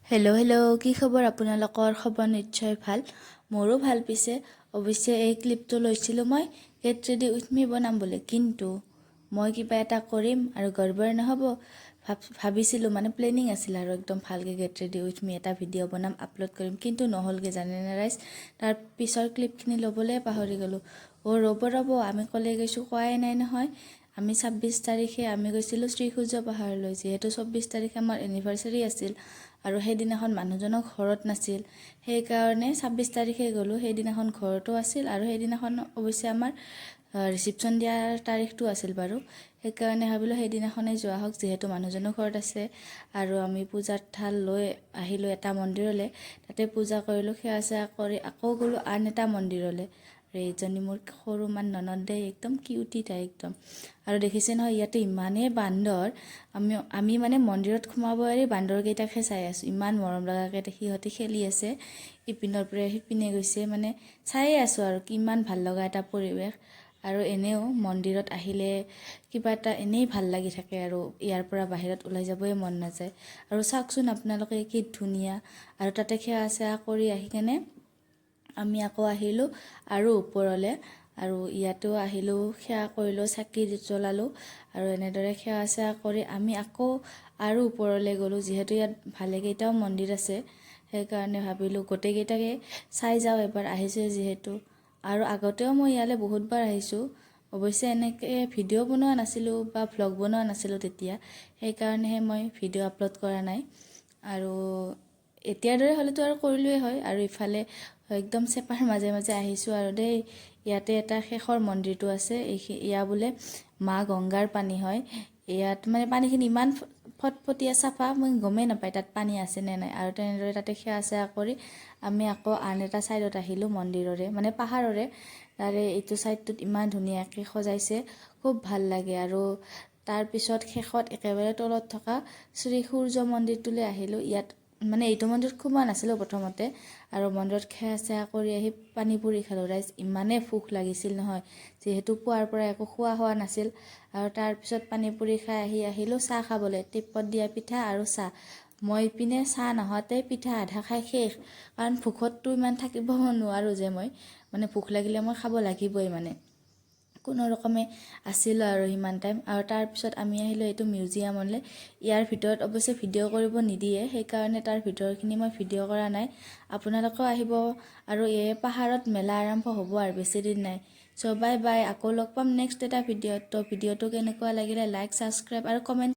hello' hello' কি খবৰ আপোনালোকৰ খবৰ নিশ্চয় ভাল মোৰো ভাল পিছে অৱশ্যে এই ক্লিপটো লৈছিলোঁ মই গেট ৰেডি উইথ মি বনাম বুলি কিন্তু মই কিবা এটা কৰিম আৰু গড়বড় নহ'ব ভাবিছিলোঁ মানে প্লেনিং আছিল আৰু একদম ভালকৈ গেট ৰেডি উইথ মি এটা ভিডিঅ' বনাম আপলোড কৰিম কিন্তু নহ'লগৈ জানেনে ৰাইজ তাৰ পিছৰ ক্লিপখিনি ল'বলৈ পাহৰি গ'লোঁ ৰ'ব আমি ক'লে গৈছোঁ কোৱাই নাই নহয় আমি 26 তাৰিখে আমি গৈছিলোঁ শ্ৰীসূৰ্য পাহাৰলৈ যিহেতু 24 তাৰিখে আমাৰ এনিভাৰ্চাৰী আছিল আৰু সেইদিনাখন মানুহজনক ঘৰত নাছিল সেইকাৰণে 26 তাৰিখে গ'লোঁ সেইদিনাখন ঘৰতো আছিল আৰু সেইদিনাখন অৱশ্যে আমাৰ ৰিচিপশ্যন দিয়াৰ তাৰিখটো আছিল বাৰু সেইকাৰণে ভাবিলোঁ সেইদিনাখনেই যোৱা হওক যিহেতু মানুহজনৰ ঘৰত আছে আৰু আমি পূজাৰ থাল লৈ আহিলোঁ এটা মন্দিৰলৈ তাতে পূজা কৰিলোঁ সেৱা চেৱা কৰি আকৌ গ'লোঁ আন এটা মন্দিৰলৈ এইজনী মোৰ সৰু মান ননদ একদম কিউটি তাই একদম আৰু দেখিছে নহয় ইয়াতে ইমানেই বান্দৰ আমি মানে মন্দিৰত সোমাব এৰি বান্দৰকেইটাকহে চাই আছোঁ ইমান মৰম লগাকৈ সিহঁতে খেলি আছে ইপিনৰ পৰা সিপিনে গৈছে মানে চায়ে আছোঁ আৰু কিমান ভাল লগা এটা পৰিৱেশ আৰু এনেও মন্দিৰত আহিলে কিবা এটা এনেই ভাল লাগি থাকে আৰু ইয়াৰ পৰা বাহিৰত ওলাই যাবই মন নাযায় আৰু চাওকচোন আপোনালোকে কি ধুনীয়া আৰু তাতে সেৱা চেৱা কৰি আহি কেনে আমি আকৌ আহিলোঁ আৰু ওপৰলৈ আৰু ইয়াতো আহিলোঁ সেৱা কৰিলোঁ চাকি জ্বলালোঁ আৰু এনেদৰে সেৱা চেৱা কৰি আমি আকৌ আৰু ওপৰলৈ গ'লোঁ যিহেতু ইয়াত ভালেকেইটাও মন্দিৰ আছে সেইকাৰণে ভাবিলোঁ গোটেইকেইটাকে চাই যাওঁ এবাৰ আহিছোঁ যিহেতু আৰু আগতেও মই ইয়ালৈ বহুতবাৰ আহিছোঁ অৱশ্যে এনেকৈ ভিডিঅ' বনোৱা নাছিলোঁ বা ভ্লগ বনোৱা নাছিলোঁ তেতিয়া সেইকাৰণেহে মই ভিডিঅ' আপলোড কৰা নাই আৰু এতিয়াৰ দৰে হ'লেতো আৰু কৰিলোৱেই হয় আৰু ইফালে একদম চেপাৰ মাজে মাজে আহিছোঁ আৰু দেই ইয়াতে এটা শেষৰ মন্দিৰটো আছে এয়া বোলে মা গংগাৰ পানী হয় ইয়াত মানে পানীখিনি ইমান ফটফটীয়া চাফা মই গমেই নাপায় তাত পানী আছে নে নাই আৰু তেনেদৰে তাতে সেৱা চেৱা কৰি আমি আকৌ আন এটা ছাইডত আহিলোঁ মন্দিৰৰে মানে পাহাৰৰে তাৰে এইটো ছাইডটোত ইমান ধুনীয়াকৈ সজাইছে খুব ভাল লাগে আৰু তাৰপিছত শেষত একেবাৰে তলত থকা শ্ৰী সূৰ্য মন্দিৰটোলৈ আহিলোঁ ইয়াত মানে এইটো মন্দিৰত সোমোৱা নাছিলোঁ প্ৰথমতে আৰু মন্দিৰত সেৱা চেৱা কৰি আহি পানী পুৰি খালোঁ ৰাইজ ইমানেই ভোক লাগিছিল নহয় যিহেতু পুৱাৰ পৰা একো খোৱা হোৱা নাছিল আৰু তাৰপিছত পানী পুৰি খাই আহিলোঁ চাহ খাবলৈ টিপত দিয়া পিঠা আৰু চাহ মই ইপিনে চাহ নোহোৱাতে পিঠা আধা খাই শেষ কাৰণ ভোকততো ইমান থাকিব নোৱাৰোঁ যে মই মানে ভোক লাগিলে মই খাব লাগিবই মানে কোনো ৰকমে আছিলোঁ আৰু সিমান টাইম আৰু তাৰপিছত আমি আহিলোঁ এইটো মিউজিয়ামলৈ ইয়াৰ ভিতৰত অৱশ্যে ভিডিঅ' কৰিব নিদিয়ে সেইকাৰণে তাৰ ভিতৰখিনি মই ভিডিঅ' কৰা নাই আপোনালোকেও আহিব আৰু এই পাহাৰত মেলা আৰম্ভ হ'ব আৰু বেছি দিন নাই চ' বাই বাই আকৌ লগ পাম নেক্সট এটা ভিডিঅ'ত তো ভিডিঅ'টো কেনেকুৱা লাগিলে লাইক ছাবস্ক্ৰাইব আৰু কমেণ্ট